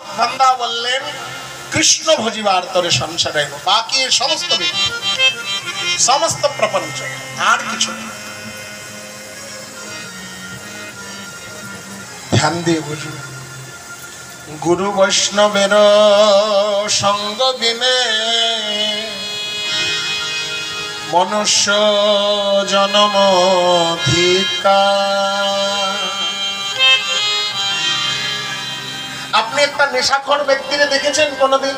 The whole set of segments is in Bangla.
ধান্দা বললেন কৃষ্ণ ভজিবার তরে সংসারে বাকি সমস্ত সমস্ত প্রপঞ্চ আর কিছু না। ধ্যান দিয়ে বুঝুন, গুরু বৈষ্ণবের সঙ্গ বিনে মনুষ্য জনম ধিক্কার। আপনি একটা নেশাখোর ব্যক্তিরে দেখেছেন কোনদিন?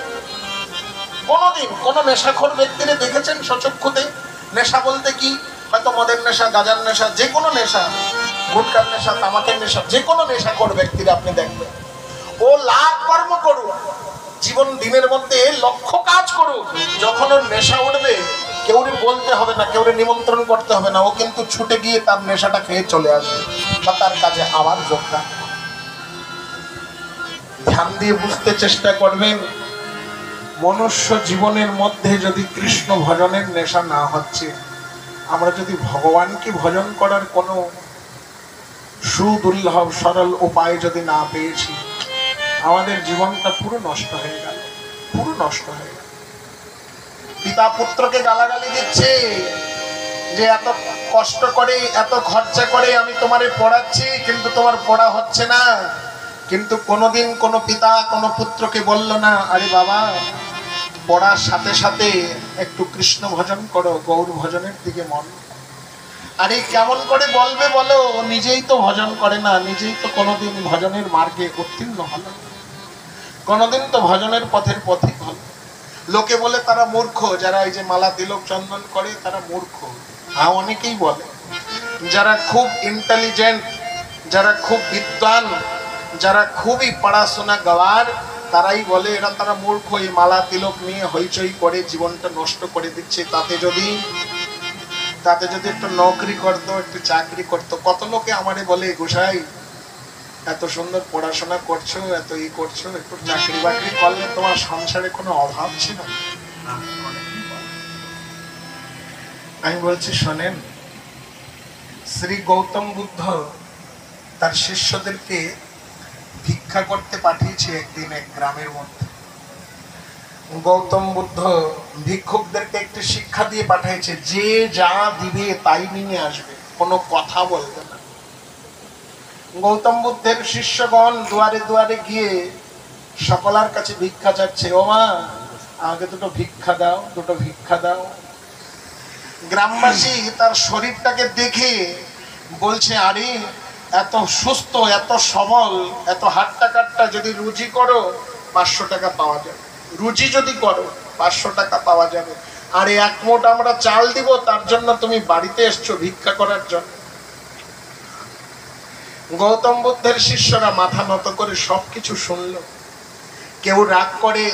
কোন নেশাখোর ব্যক্তিরে দেখেছেন সচক্ষুতে? নেশা বলতে কি? হয়তো মদের নেশা, গাঁজার নেশা, যে কোনো নেশা, গুটখার নেশা, তামাকের নেশা, যে কোনো নেশাখোর ব্যক্তিরে আপনি দেখবেন ও লাখ কর্ম করুক, জীবন দিনের মধ্যে লক্ষ কাজ করুক, যখন ওর নেশা উঠবে কেউরে বলতে হবে না, কেউরে নিমন্ত্রণ করতে হবে না, ও কিন্তু ছুটে গিয়ে তার নেশাটা খেয়ে চলে আসবে বা তার কাজে আবার যোগদান। ধ্যান দিয়ে বুঝতে চেষ্টা করবেন, মনুষ্য জীবনের মধ্যে যদি কৃষ্ণ ভজনের নেশা না হচ্ছে, আমরা যদি ভগবানকে ভজন করার কোনো সুদুর্লভ সরল উপায় যদি না পেয়েছি, আমাদের জীবনটা পুরো নষ্ট হয়ে গেল, পুরো নষ্ট হয়ে গেল। পিতা পুত্রকে গালাগালি দিচ্ছে যে এত কষ্ট করে এত খরচা করে আমি তোমারে পড়াচ্ছি, কিন্তু তোমার পড়া হচ্ছে না। কিন্তু কোনোদিন কোনো পিতা কোনো পুত্রকে বলল না, আরে বাবা পড়ার সাথে সাথে একটু কৃষ্ণ ভজন করো, গৌর ভজনের দিকে মন। আরে কেমন করে বলবে বলো? নিজেই তো ভজন করে না, নিজেই তো কোনোদিন ভজনের মার্গে উত্তীর্ণ হলো, কোনোদিন তো ভজনের পথের পথিক হল। লোকে বলে তারা মূর্খ, যারা এই যে মালা তিলক চন্দন করে তারা মূর্খ। হ্যাঁ, অনেকেই বলে। যারা খুব ইন্টেলিজেন্ট, যারা খুব বিদ্বান, যারা খুবই পড়াশোনা গওয়ার, তারাই বলে এরা তারা মূর্খ, এই মালা তিলক নিয়ে হইচই করে জীবনটা নষ্ট করে দিচ্ছে। তাতে যদি একটু নৌকরি করতো, একটু চাকরি করতো। কত লোকে আমারে বলে, গোসাই এত সুন্দর পড়াশোনা করছো, এত করছো, একটু চাকরি বাকরি করলে তোমার সংসারে কোনো অভাব ছিল। আমি বলছি শোনেন, শ্রী গৌতম বুদ্ধ তার শিষ্যদেরকে ভিক্ষা করতে পাঠিয়েছে একদিন এক গ্রামের মধ্যে। গৌতম বুদ্ধ ভিক্ষুকদেরকে একটি শিক্ষা দিয়ে পাঠিয়েছে, যে যা দিবে তাই নিয়ে আসবে, কোনো কথা বলবে না। গৌতম বুদ্ধের শিষ্যগণ দুয়ারে দুয়ারে গিয়ে সকলার কাছে ভিক্ষা চাচ্ছে, ও মা আমাকে দুটো ভিক্ষা দাও, দুটো ভিক্ষা দাও। গ্রামবাসী তার শরীরটাকে দেখে বলছে, আরে এত সুস্থ, এত সবল, এত হাট্টা কাট্টা, যদি রুজি করো 500 টাকা পাওয়া যাবে, রুজি যদি করো 500 টাকা পাওয়া যাবে। আরে এক মোট আমরা চাল দিব, তার জন্য তুমি বাড়িতে এসছো ভিক্ষা করার জন্য। গৌতম বুদ্ধের শিষ্যরা মাথা নত করে সবকিছু শুনল। কেউ রাগ করে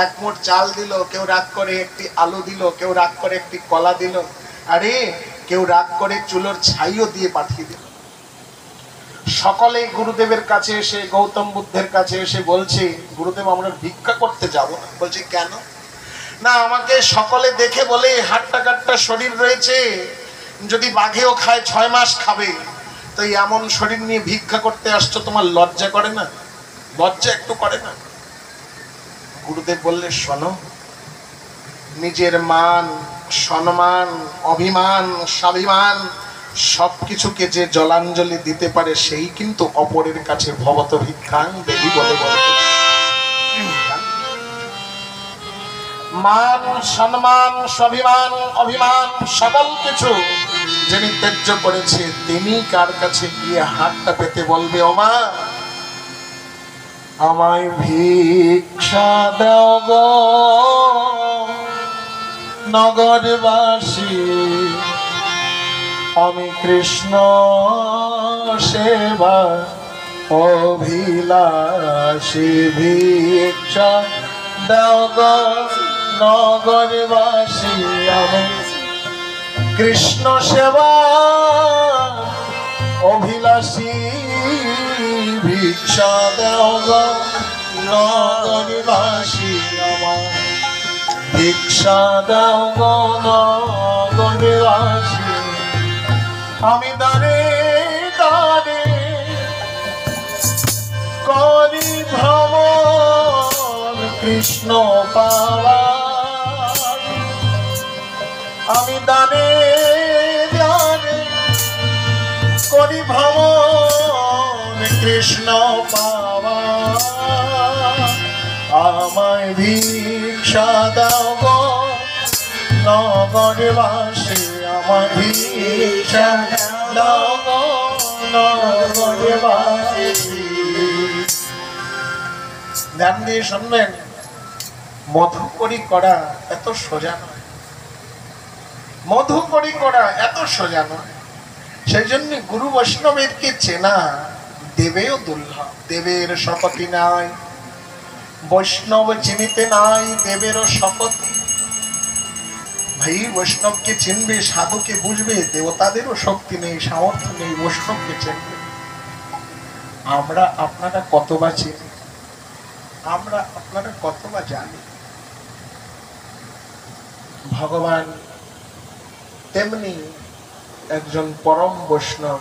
এক মোট চাল দিল, কেউ রাগ করে একটি আলু দিল, কেউ রাগ করে একটি কলা দিল, আরে কেউ রাগ করে চুলোর ছাইও দিয়ে পাঠিয়ে দিল। সকলে গুরুদেবের কাছে এসে, গৌতম বুদ্ধের কাছে এসে বলছে, গুরুদেব আমরা ভিক্ষা করতে যাব না। বলছে কেন? না, আমাকে সকলে দেখে বলে হাট্টা কাট্টা শরীর রয়েছে, যদি বাঘেও খায় 6 মাস খাবে, তো এমন শরীর নিয়ে ভিক্ষা করতে আসছো, তোমার লজ্জা করে না? লজ্জা একটু করে না? গুরুদেব বললে, শোনো, নিজের মান সম্মান অভিমান স্বাভিমান সবকিছুকে যে জলাঞ্জলি দিতে পারে, সেই কিন্তু অপরের কাছে ভবত ভিক্ষাং দেহি বলে বলতে। মান সম্মান স্বাভিমান অভিমান সকল কিছু যিনি ত্যায্য করেছে, তিনি কার কাছে গিয়ে হাতটা পেতে বলবে, ও মা আমায় ভিক্ষা দাও গো নগরবাসী, আমি কৃষ্ণ সেবা অভিলাষী, ভিক্ষা দাও গো নগরবাসী, আমি কৃষ্ণ সেবা অভিলাষী, ভিক্ষা দাও গো নগরবাসী, আমার ভিক্ষা দাও গো নগরবাসী। আমি দাঁড়ে দাঁড়ে করি ভ্রমণ, কৃষ্ণ পাওয়া আমি দানে দানে করি ভ্রমণ কৃষ্ণ পাওয়া আমায় ভিক্ষা দাও গো নগরবাসী আমায় ভিক্ষা দাও গো নগরবাসী। ধ্যান দিয়ে শুনবেন, মধুকরী করা এত সোজা নয়, মধুকরী করা এত সোজা নয়। সেই জন্য গুরু বৈষ্ণবেরকে চেনা দেবেও দুর্লভ। দেবের শপথি নাই, বৈষ্ণব চিনিতে নাই দেবেরও শপথি। ভাই বৈষ্ণবকে চিনবে, সাধুকে বুঝবে, দেবতাদেরও শক্তি নেই, সামর্থ্য নেই বৈষ্ণবকে চিনবে। আমরা আপনারা কতবা চিনি, আমরা আপনারা কতবা জানি। ভগবান তেমনি একজন পরম বৈষ্ণব।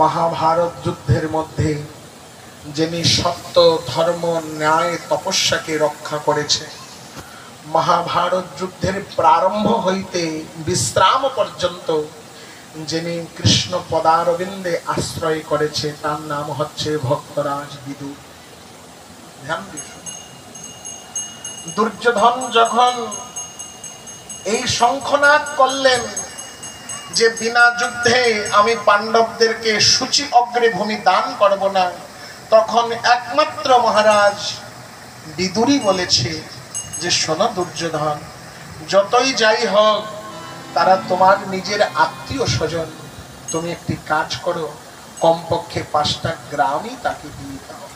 মহাভারত যুদ্ধের মধ্যে যিনি সত্য ধর্ম ন্যায় তপস্যাকে রক্ষা করেছে, মহাভারত যুদ্ধের প্রারম্ভ হইতে বিশ্রাম পর্যন্ত যিনি কৃষ্ণ পদারবিন্দে আশ্রয় করেছে, তার নাম হচ্ছে ভক্তরাজ বিদুর। দুর্যোধন যখন এই শঙ্খনাদ করলেন যে বিনা যুদ্ধে আমি পাণ্ডবদেরকে সূচি অগ্রভূমি দান করব না, তখন একমাত্র মহারাজ বিদুরই বলেছে যে শোনো দুর্যোধন, যতই যাই হোক তারা তোমার নিজের আত্মীয় স্বজন, তুমি একটি কাজ করো, কমপক্ষে 5টা গ্রামই তাকে দিয়ে দাও।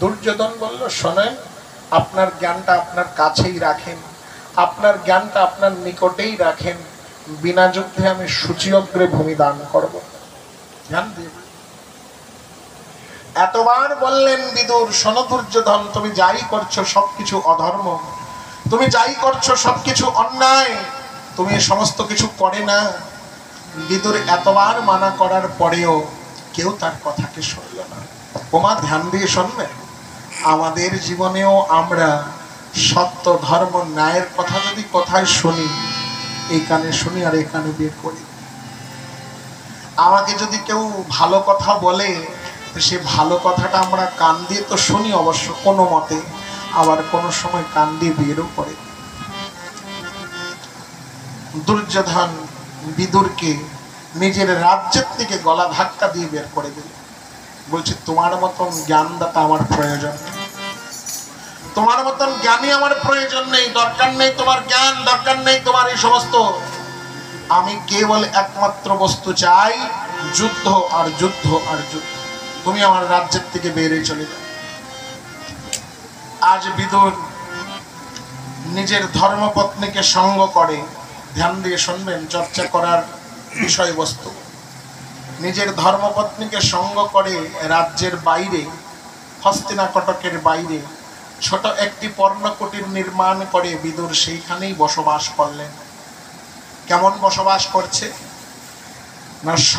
দুর্যোধন বলল, শোনেন, আপনার জ্ঞানটা আপনার কাছেই রাখেন, আপনার জ্ঞানটা আপনার নিকটেই রাখেন, বিনা যুদ্ধে আমি সূচি অগ্রে ভূমি দান করব। ধ্যান দিয়ে এতবার বললেন বিদুর, শোনো দুর্যোধন, তুমি যাই করছো সবকিছু অধর্ম, তুমি যাই করছো সবকিছু অন্যায়, তুমি সমস্ত কিছু করে না। বিদুর এতবার মানা করার পরেও কেউ তার কথাকে শুনল না। ওমা ধ্যান দিয়ে শুনবে, আমাদের জীবনেও আমরা সত্য ধর্ম ন্যায়ের কথা যদি কোথায় শুনি, এই কানে শুনি আর এই কানে বের করি। আমাকে যদি কেউ ভালো কথা বলে, সে ভালো কথাটা আমরা কান দিয়ে তো শুনি অবশ্য কোনো মতে, আবার কোনো সময় কান দিয়ে বেরও করে। দুর্যোধন বিদুরকে নিজের রাজ্যের থেকে গলা ধাক্কা দিয়ে বের করে দিল। বলছে, তোমার মতন জ্ঞানদাতা আমার প্রয়োজন নেই, তোমার মতন জ্ঞানী আমার প্রয়োজন নেই, দরকার নেই তোমার জ্ঞান, দরকার নেই তোমার এই সমস্ত। আমি কেবল একমাত্র বস্তু চাই, যুদ্ধ আর যুদ্ধ আর যুদ্ধ। তুমি আমার রাজ্যের থেকে বেরে চলে যাও। আজ বিদুর নিজের ধর্মপত্নীকে সঙ্গ করে। ধ্যান দিয়ে শুনবেন, চর্চা করার বিষয়বস্তু। নিজের ধর্মপত্নীকে সঙ্গ করে রাজ্যের বাইরে, হস্তিনাকটকের বাইরে ছোট একটি পর্ণকুটির নির্মাণ করে বিদুর সেইখানেই বসবাস করলেন। কেমন বসবাস করছে না, স্ব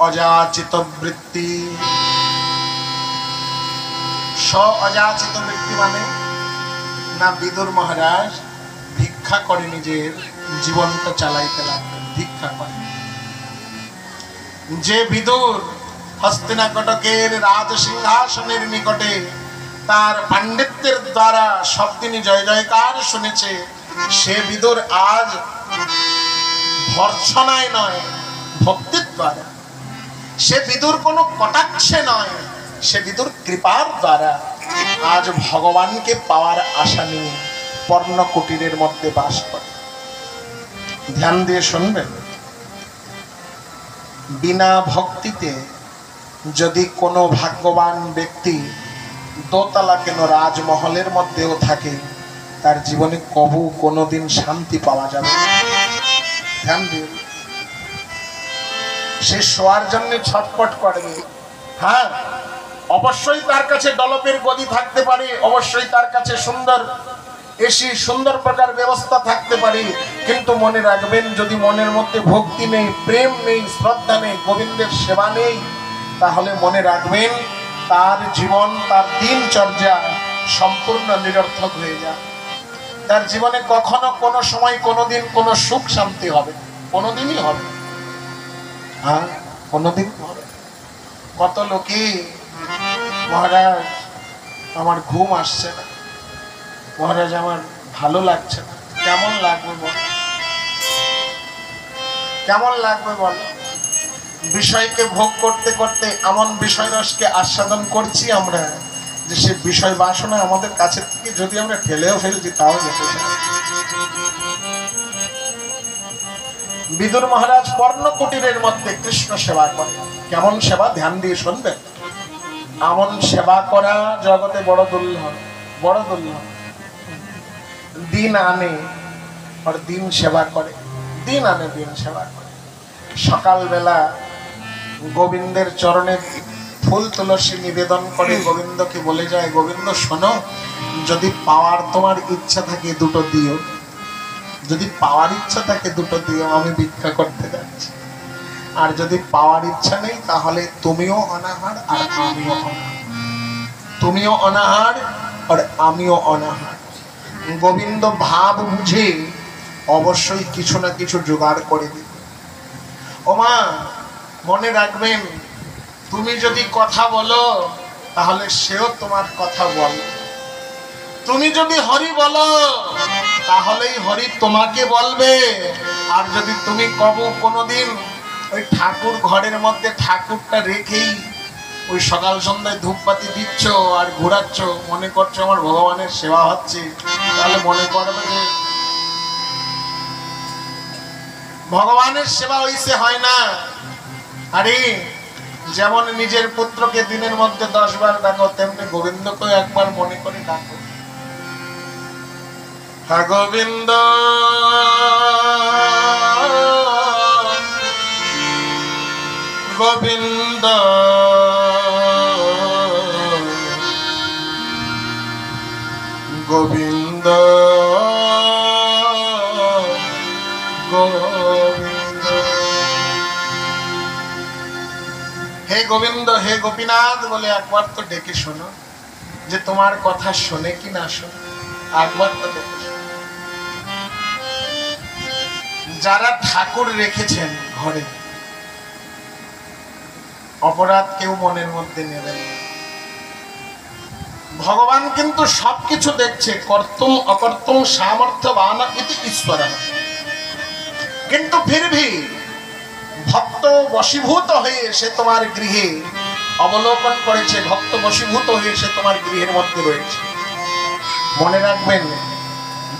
অযাচিত বৃত্তি। স্ব অযাচিত বৃত্তি মানে না, বিদুর মহারাজ ভিক্ষা করে নিজের জীবনটা চালাইতে লাগলেন, ভিক্ষা করে। যে বিদুর হস্তিনাকটকের রাজ সিংহাসনের নিকটে তার পাণ্ডিত্যের দ্বারা সবদিনই জয় জয়কার শুনেছে, সে বিদুর আজ ভর্ৎসনায় নয়, ভক্তির দ্বারা, সে বিদুর কোনো কটাক্ষে নয়, সে বিদুর কৃপার দ্বারা আজ ভগবানকে পাওয়ার আশা নিয়ে পর্ণকুটিরের মধ্যে বাস করে। ধ্যান দিয়ে শুনবেন, বিনা ভক্তিতে যদি কোনো ভাগ্যবান ব্যক্তি দোতলা কেন রাজমহলের মধ্যেও থাকে, তার জীবনে কবু কোনোদিন শান্তি পাওয়া যাবে না। ধ্যান দিয়ে, সে শোয়ার জন্য ছটপট করবে। হ্যাঁ, অবশ্যই তার কাছে ডলপের গদি থাকতে পারে, অবশ্যই তার কাছে সুন্দর এসি, সুন্দর প্রকার ব্যবস্থা থাকতে পারে, কিন্তু মনে রাখবেন, যদি মনের মধ্যে ভক্তি নেই, প্রেম নেই, শ্রদ্ধা নেই, গোবিন্দের সেবা নেই, তাহলে মনে রাখবেন তার জীবন, তার দিনচর্যা সম্পূর্ণ নিরর্থক হয়ে যায়। তার জীবনে কখনো কোনো সময় কোনোদিন কোনো সুখ শান্তি হবে, কোনোদিনই হবে, হ্যাঁ কোনোদিন হবে। কত লোকে মহারাজ আমার ঘুম আসছে না, মহারাজ আমার ভালো লাগছে না। কেমন লাগবে বল, কেমন লাগবে বল? বিষয়কে ভোগ করতে করতে এমন বিষয় রসকে আস্বাদন করছি আমরা যে সে বিষয় বাসনা আমাদের কাছে থেকে যদি আমরা ঠেলেও ফেলছি তাও যেতে চাই। বিদুর মহারাজ পর্ণ কুটিরের মধ্যে কৃষ্ণ সেবা করে। কেমন সেবা, ধ্যান দিয়ে শুনবেন। এমন সেবা করা জগতে বড় দুর্লভ, বড় দুর্লভ। দিন আনে আর দিন সেবা করে, দিন আনে দিন সেবা করে। সকালবেলা গোবিন্দের চরণে ফুল তুলসী নিবেদন করে গোবিন্দকে বলে যায়, গোবিন্দ শোনো, যদি পাওয়ার তোমার ইচ্ছা থাকে দুটো দিও, যদি পাওয়ার ইচ্ছা থাকে দুটো দিও, আমি ভিক্ষা করতে যাচ্ছি। আর যদি পাওয়ার ইচ্ছা নেই তাহলে তুমিও অনাহার আর আমিও অনাহার, তুমিও অনাহার আর আমিও অনাহার। গোবিন্দ ভাব বুঝে অবশ্যই কিছু না কিছু জোগাড় করে দিবে। ওমা মনে রাখবেন, তুমি যদি কথা বলো তাহলে সেও তোমার কথা বলে। তুমি যদি হরি বলো তাহলেই হরি তোমাকে বলবে। আর যদি তুমি কবো কোনোদিন ওই ঠাকুর ঘরের মধ্যে ঠাকুরটা রেখেই ওই সকাল সন্ধ্যায় ধূপপাতি দিচ্ছ আর ঘোরাচ্ছ, মনে করছো আমার ভগবানের সেবা হচ্ছে, তাহলে মনে করবে যে ভগবানের সেবা হইছে হয় না। আরে যেমন নিজের পুত্রকে দিনের মধ্যে 10 বার ডাকো, তেমনি গোবিন্দকেও একবার মনে করে ডাকো। হ্যাঁ গোবিন্দ গোবিন্দ গোবিন্দ গোবিন্দ। হে গোবিন্দ হে গোপীনাথ বলে একবার তো ডেকে শোনো, যে তোমার কথা শোনে কি না শোনে, একবার তো ডেকে শোনো। যারা ঠাকুর রেখেছেন ঘরে, অপরাধ কেউ মনের মধ্যে নেবেন না। ভগবান কিন্তু সবকিছু দেখছে, কর্তুম অকর্তুম সামর্থ্যবান ইতি ঈশ্বর। কিন্তু ফির ভি ভক্ত বশীভূত হয়ে সে তোমার গৃহে অবলোকন করেছে, ভক্ত বশীভূত হয়ে সে তোমার গৃহের মধ্যে রয়েছে। মনে রাখবেন,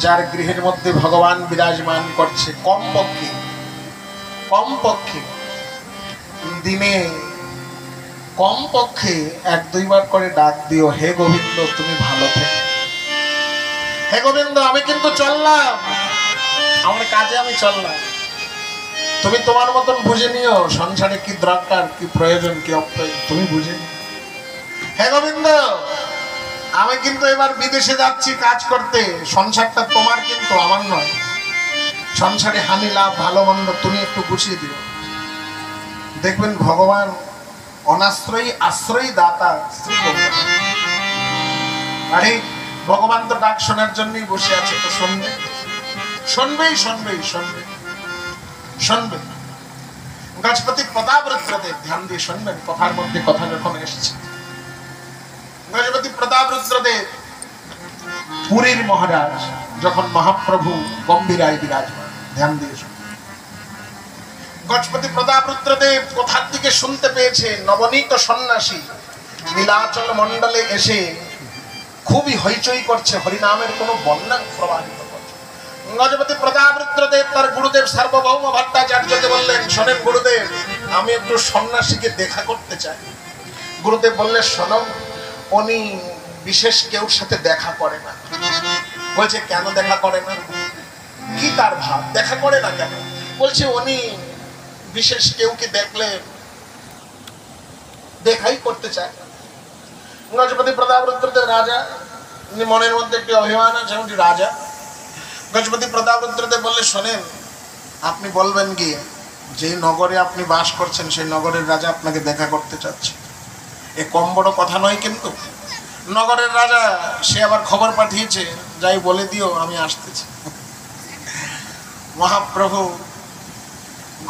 যার গৃহের মধ্যে ভগবান বিরাজমান করছে, কমপক্ষে দিনে কমপক্ষে 1-2 বার করে ডাক দিও, হে গোবিন্দ তুমি ভালো থেকো, হে গোবিন্দ আমি কিন্তু চললাম, আমার কাজে আমি চললাম, তুমি তোমার মতন বুঝে নিও সংসারে কি দরকার, কি প্রয়োজন, কি অপ্রয়োজন তুমি বুঝে নিও। হে গোবিন্দ আমি কিন্তু এবার বিদেশে যাচ্ছি কাজ করতে, সংসারটা তোমার কিন্তু আমার নয়, সংসারে হানি লাভ ভালো মন্দ তুমি একটু গুছিয়ে দিও। দেখবেন ভগবান অনাশ্রয়ী আশ্রয়ী দাতা শ্রী গোবিন্দ। আরে ভগবান তো ডাক শোনার জন্যই বসে আছে, তো শুনবে, শুনবেই শুনবেই শুনবে শুনবে। গজপতি প্রতাপ রুদ্রদেব, ধ্যান দিয়ে শুনবেন, কথার মধ্যে কথা যখন এসেছে। গজপতি প্রতাপ রুদ্রদেব পুরীর মহারাজ, যখন মহাপ্রভু গম্ভীরায় বিরাজমান, ধ্যান দিয়ে শুনবেন। গজপতি প্রতাপ রুদ্রদেব কোথার দিকে শুনতে পেয়েছে নবনীত সন্ন্যাসী নীলাচল মণ্ডলে এসে খুবই হইচই করছে, হরিনামের কোনো বন্যা প্রবাহিত করছে। গজপতি প্রতাপ রুদ্রদেব তার গুরুদেব সার্বভৌম ভট্টাচার্যকে বললেন, শোনেন গুরুদেব, আমি একটু সন্ন্যাসীকে দেখা করতে চাই। গুরুদেব বললেন, শোনো, উনি বিশেষ কেউ সাথে দেখা করে না। বলছে কেন দেখা করে না, কি তার ভাব, দেখা করে না কেন? বলছে উনি বিশেষ কেউকে দেখলে দেখাই করতে চায়। গজপতি প্রতাপ রুদ্রদেব রাজা, মনের মধ্যে একটি অভিমান আছে, উনি রাজা। গজপতি প্রতাপ রুদ্রদেব বললে, শোনেন, আপনি বলবেন গিয়ে যে নগরে আপনি বাস করছেন সেই নগরের রাজা আপনাকে দেখা করতে চাচ্ছে। এ কম বড় কথা নয় কিন্তু। নগরের রাজা সে আবার খবর পাঠিয়েছে, যাই বলে দিও আমি আসতেছি। মহাপ্রভু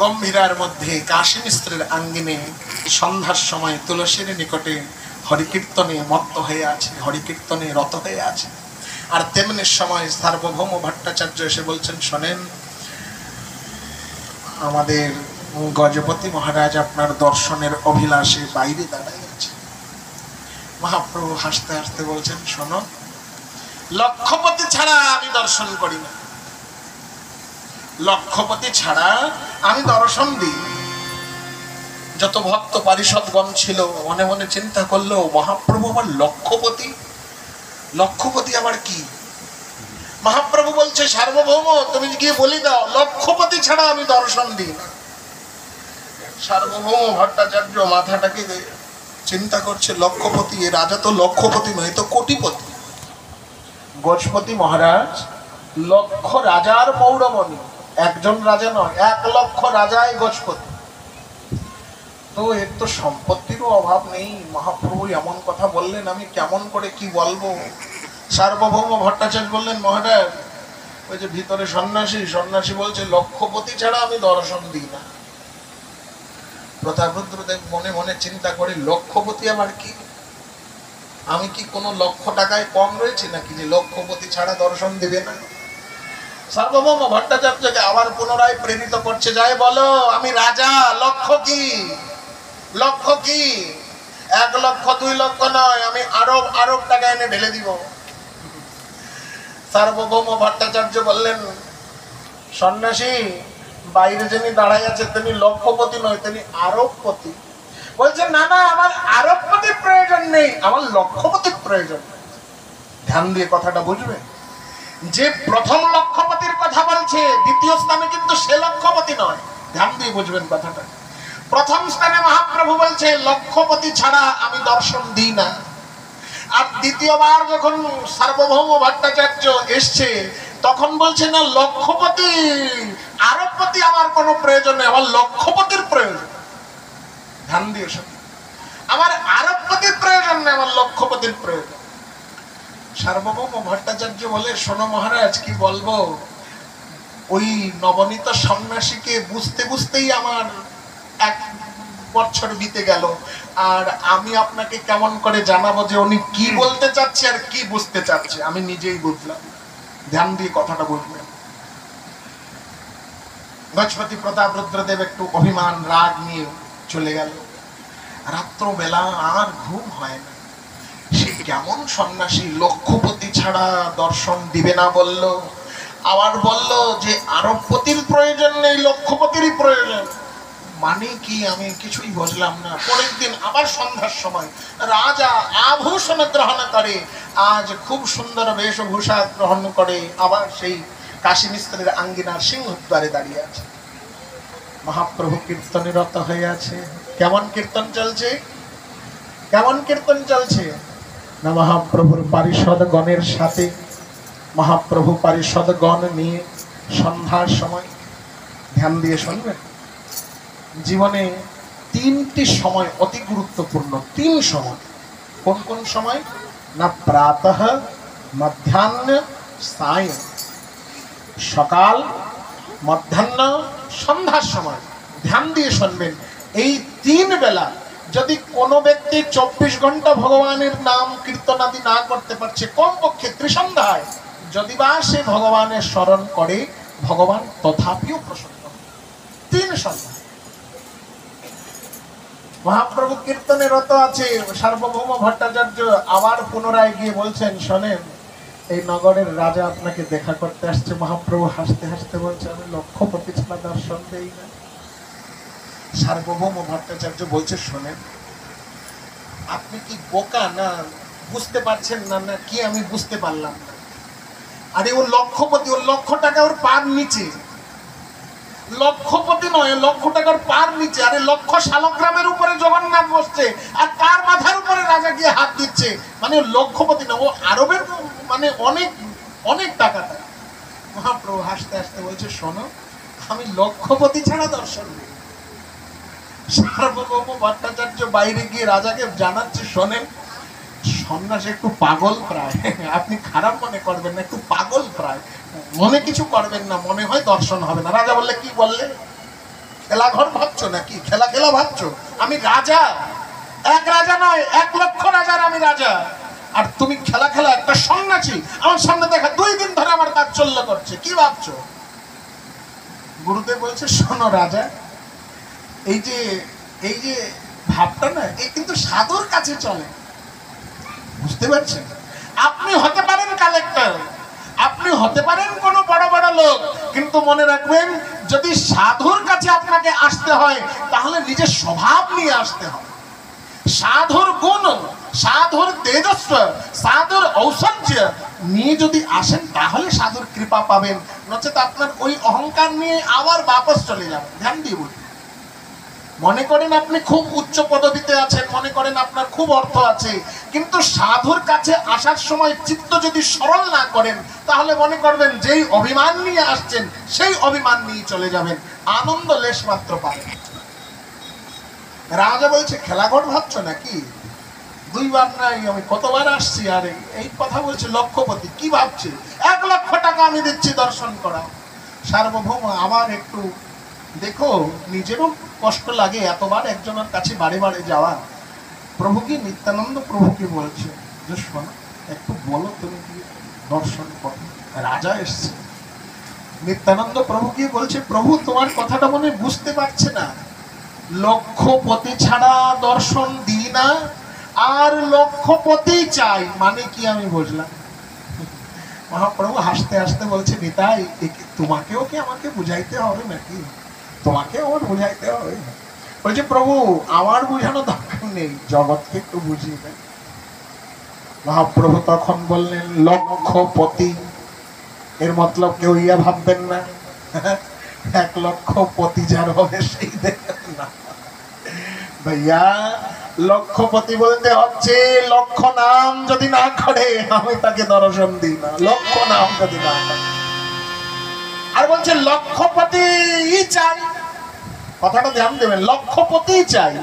গম্ভীরার মধ্যে কাশী মিশ্রের আঙ্গিনে সন্ধ্যার সময় তুলসীর নিকটে হরিকীর্তনে মত্ত হয়ে আছে, হরিকীর্তনে রত হয়ে আছে। আর তেমনি সময় সার্বভৌম ভট্টাচার্য এসে বলছেন, শোনেন, আমাদের গজপতি মহারাজ আপনার দর্শনের অভিলাষে বাইরে দাঁড়ায় আছে। মহাপ্রভু হাসতে হাসতে বলছেন, শোনো, লক্ষপতি ছাড়া আমি দর্শন করি না, লক্ষপতি ছাড়া আমি দর্শন দিই। যত ভক্ত পারিষদগণ ছিল মনে মনে চিন্তা করলো, মহাপ্রভু আবার লক্ষপতি, লক্ষপতি আবার কি? মহাপ্রভু বলছে, সার্বভৌম তুমি গিয়ে বলি দাও, লক্ষপতি ছাড়া আমি দর্শন দিই না। সার্বভৌম ভট্টাচার্য মাথাটাকে চিন্তা করছে, লক্ষপতি, এ রাজা তো লক্ষপতি নয়, তো কোটিপতি। গজপতি মহারাজ লক্ষ রাজার পৌরমণি, একজন রাজা নয়, 1,00,000 রাজাই গজপতি। তো এর তো সম্পত্তিরও অভাব নেই। মহাপ্রভু এমন কথা বললেন, আমি কেমন করে কি বলবো। সার্বভৌম ভট্টাচার্য বললেন, মহারাজ ওই যে ভিতরে সন্ন্যাসী বলছে লক্ষপতি ছাড়া আমি দর্শন দিই না। প্রতাপরুদ্রদেব মনে মনে চিন্তা করে, লক্ষপতি আবার কি? আমি কি কোনো লক্ষ টাকায় কম রয়েছে নাকি যে লক্ষপতি ছাড়া দর্শন দিবে না? সার্বভৌম ভট্টাচার্যকে আবার পুনরায় প্রেরিত করছে, যায় বলো আমি রাজা, লক্ষ কি, লক্ষ কি? 1,00,000 2,00,000 নয়, আমি আরব টাকা এনে ঢেলে দিব। সার্বভৌম ভট্টাচার্য বললেন, সন্ন্যাসী, বাইরে যিনি দাঁড়াই আছে তিনি লক্ষপতি নয়, তিনি আরবপতি। বলছে, না না, আমার আরবপতির প্রয়োজন নেই, আমার লক্ষপতির প্রয়োজন। ধ্যান দিয়ে কথাটা বুঝবে, যে প্রথম লক্ষপতির কথা বলছে দ্বিতীয় স্থানে কিন্তু সে লক্ষপতি নয়। ধ্যান দিয়ে বুঝবেন কথাটা। প্রথম স্থানে মহাপ্রভু বলছে লক্ষপতি ছাড়া আমি দর্শন দিই না। আর দ্বিতীয়বার যখন সার্বভৌম ভট্টাচার্য এসছে তখন বলছে, না লক্ষপতি আরবপতি আমার কোনো প্রয়োজন নেই, আমার লক্ষপতির প্রয়োজন। ধ্যান দিয়ে শোনো, আমার আরবপতির প্রয়োজন নেই, আমার লক্ষপতির প্রয়োজন। সার্বভৌম ভট্টাচার্য বলে, শোনো মহারাজ, কি বলবো, ওই নবনীত সন্ন্যাসীকে বুঝতে বুঝতেই আমার 1 বছর বিতে গেল, আর আমি আপনাকে কেমন করে জানাবো যে উনি কি বলতে চাচ্ছে আর কি বুঝতে চাচ্ছে? আমি নিজেই বুঝলাম। ধ্যান দিয়ে কথাটা বুঝবেন। গজপতি প্রতাপরুদ্রদেব একটু অভিমান রাগ নিয়ে চলে গেল। রাত্রবেলা আর ঘুম হয় না। সে কেমন সন্ন্যাসী, লক্ষপতি ছাড়া দর্শন দিবে না বলল, আবার বলল যে আরবপতির প্রয়োজন নেই, লক্ষপতিরই প্রয়োজন। মানে কি আমি কিছুই বুঝলাম না। পরের দিন আবার সন্ধ্যার সময় রাজা আভূষণ গ্রহণ করে, আজ খুব সুন্দর বেশভূষা গ্রহণ করে আবার সেই কাশী মিশ্রের আঙ্গিনার সিংহদ্বারে দাঁড়িয়ে আছে। মহাপ্রভু কীর্তনে রত হয়ে আছে। কেমন কীর্তন চলছে? কেমন কীর্তন চলছে না, মহাপ্রভুর পারিষদগণের সাথে মহাপ্রভু পারিষদগণ নিয়ে সন্ধ্যার সময়, ধ্যান দিয়ে শুনবেন, জীবনে 3টি সময় অতি গুরুত্বপূর্ণ। 3 সময়। কোন কোন সময় না? প্রাতঃ, মধ্যাহ্ন, সায়ং। সকাল, মধ্যাহ্ন, সন্ধ্যার সময়। ধ্যান দিয়ে শুনবেন, এই 3 বেলা যদি কোনো ব্যক্তি 24 ঘন্টা ভগবানের নাম কীর্তনাদি না করতে পারছে, কমপক্ষে ত্রিসন্ধ্যায় যদি বা সে ভগবানের স্মরণ করে, ভগবান তথাপিও প্রসন্ন। 3 সন্ধ্যা মহাপ্রভু কীর্তনে রত আছে। সার্বভৌম ভট্টাচার্য আবার পুনরায় গিয়ে বলছেন, শোনেন, এই নগরের রাজা আপনাকে দেখা করতে আসছে। মহাপ্রভু হাসতে হাসতে বলছে, আমি লক্ষপতি ছাড়া দর্শন দেই না। সার্বভৌম ভট্টাচার্য বলছে, শোনেন, আপনি কি বোকা না বুঝতে পারছেন না, না কি আমি বুঝতে পারলাম না? আরে ও লক্ষপতি, ওর 1,00,000 টাকা ওর পার নিচে। লক্ষপতি নয়, 1,00,000 টাকার পার নিচে। আরে 1,00,000 শালগ্রামের উপরে জগন্নাথ বসছে আর তার মাথার উপরে রাজা গিয়ে হাত দিচ্ছে। মানে লক্ষপতি না, ও আরবের মানে অনেক অনেক টাকা। মহাপ্রভু হাসতে হাসতে বলছে, শোনো, আমি লক্ষপতি ছাড়া দর্শন দিই। সার্বভৌম ভট্টাচার্য বাইরে গিয়ে রাজাকে জানাচ্ছে, শোনেন, সন্ন্যাসী একটু পাগল প্রায়, আপনি খারাপ মনে করবেন না, একটু পাগল প্রায়, মনে কিছু করবেন না, মনে হয় দর্শন হবে না। রাজা বললে, কি বললে? খেলাঘর ভাবছো নাকি? খেলা খেলা ভাবছো? আমি রাজা, এক রাজা নয় 1,00,000 রাজার আমি রাজা, আর তুমি খেলা খেলা একটা সন্ন্যাসী আমার সামনে দেখা 2 দিন ধরে আমার তাচ্ছল্য করছে, কি ভাবছো? গুরুদেব বলছে, শোনো রাজা, এই যে ভাবটা না, এই কিন্তু সাধুর কাছে চলে, বুঝতে পারছেন? আপনি হতে পারেন কালেক্টর, আপনি হতে পারেন কোন বড় বড় লোক, কিন্তু মনে রাখবেন যদি সাধুর কাছে আপনাকে আসতে হয় তাহলে নিজের স্বভাব নিয়ে আসতে হবে। সাধুর গুণ, সাধুর তেজস্ব, সাধুর ঔষধ নিয়ে যদি আসেন তাহলে সাধুর কৃপা পাবেন, নচেত আপনার ওই অহংকার নিয়ে আবার বাপস চলে যাবেন। ধ্যান দিয়ে বলুন। মনে করেন আপনি খুব উচ্চ পদবিতে আছেন, মনে করেন আপনার খুব অর্থ আছে, কিন্তু সাধুর কাছে আসার সময় চিত্ত যদি সরল না করেন তাহলে মনে করবেন যেই অভিমান নিয়ে আসছেন সেই অভিমান নিয়ে চলে যাবেন, আনন্দ লেশ মাত্র পাবেন। রাজা বলছে, খেলাঘর ভাবছো নাকি? 2 বার নাই, আমি কতবার আসছি, আর এই কথা বলছে লক্ষপতি, কি ভাবছে? 1,00,000 টাকা আমি দিচ্ছি দর্শন করা। সার্বভৌম, আমার একটু দেখো, নিজেরও কষ্ট লাগে এতবার একজনের কাছে বারে বারে যাওয়া। প্রভু কি, নিত্যানন্দ প্রভু কি বলছে যে শোনো, একটু বলো তুমি কি দর্শন করো। রাজা এসছে, নিত্যানন্দ প্রভু কি বলছে, প্রভু তোমার কথাটা মনে বুঝতে পারছে না, লক্ষপতি ছাড়া দর্শন দিই না, আর লক্ষপতি চাই, মানে কি আমি বুঝলাম। মহাপ্রভু হাসতে হাসতে বলছে, নিতাই, তোমাকেও কি আমাকে বুঝাইতে হবে নাকি? তোমাকে আমার বুঝাইতে হবে? বলছে, প্রভু আমার বুঝানো দরকার নেই, জগৎকে একটু বুঝিয়ে দেন। মহাপ্রভু তখন বললেন, লক্ষপতি এর মতলব কেউ ইয়া ভাববেন না 1,00,000 পতি যার হবে সেই দেখবেন না ভাইয়া। লক্ষপতি বলতে হচ্ছে লক্ষ নাম যদি না করে আমি তাকে দর্শন দিই না, লক্ষ নাম যদি না করে। আর বলছে লক্ষপতি চাই, কথাটা ধ্যান দেবেন, লক্ষপতি চাই।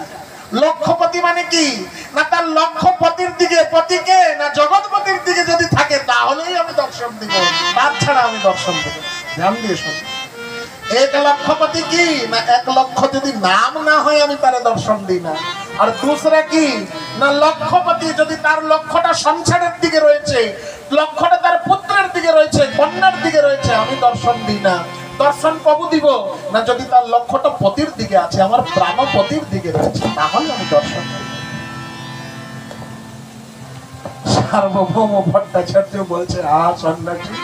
লক্ষপতি মানে কি না, তার লক্ষপতির দিকে, পতিকে না জগৎপতির দিকে যদি থাকে তাহলেই আমি দর্শন দিব, তাছাড়া আমি দর্শন দেব। ধ্যান দিয়ে শুনুন, 1,00,000 কি না, 1,00,000 যদি নাম না হয় আমি তার দর্শন দিই না। আর দুসরা কি না, লক্ষপতি যদি তার লক্ষ্যটা সংসারের দিকে রয়েছে, লক্ষ্যটা তার পুত্রের দিকে রয়েছে, কন্যার দিকে রয়েছে, আমি দর্শন দিই না। দর্শন কবু দিব না যদি তার লক্ষ্যটা পতির দিকে আছে, আমার প্রাণপতির দিকে রয়েছে, তাহলে আমি দর্শন দিই। সার্বভৌম ভট্টাচার্য বলছে, সন্ন্যাসী,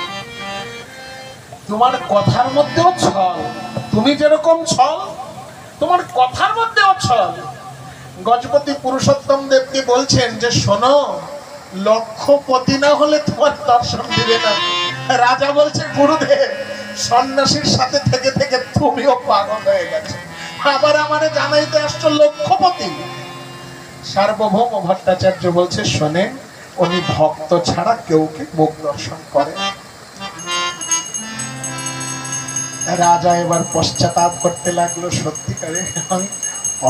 তোমার কথার মধ্যেও ছল, তুমি যেরকম ছল তোমার কথার মধ্যেও ছল। গজপতি পুরুষোত্তম দেবকে বলছেন যে শোনো, লক্ষপতি না হলে তোমার দর্শন দিবে না। রাজা বলছে, গুরুদেব সন্ন্যাসীর সাথে থেকে থেকে তুমিও পাগল হয়ে গেছে, আবার আমারে জানাইতে আসছো লক্ষপতি। সার্বভৌম ভট্টাচার্য বলছে, শোনেন, উনি ভক্ত ছাড়া কেউকে মুখ দর্শন করে। রাজা এবার পশ্চাতাপ করতে লাগলো, সত্যিকারে আমি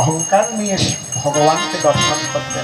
অহংকার নিয়ে ভগবানকে দর্শন করতে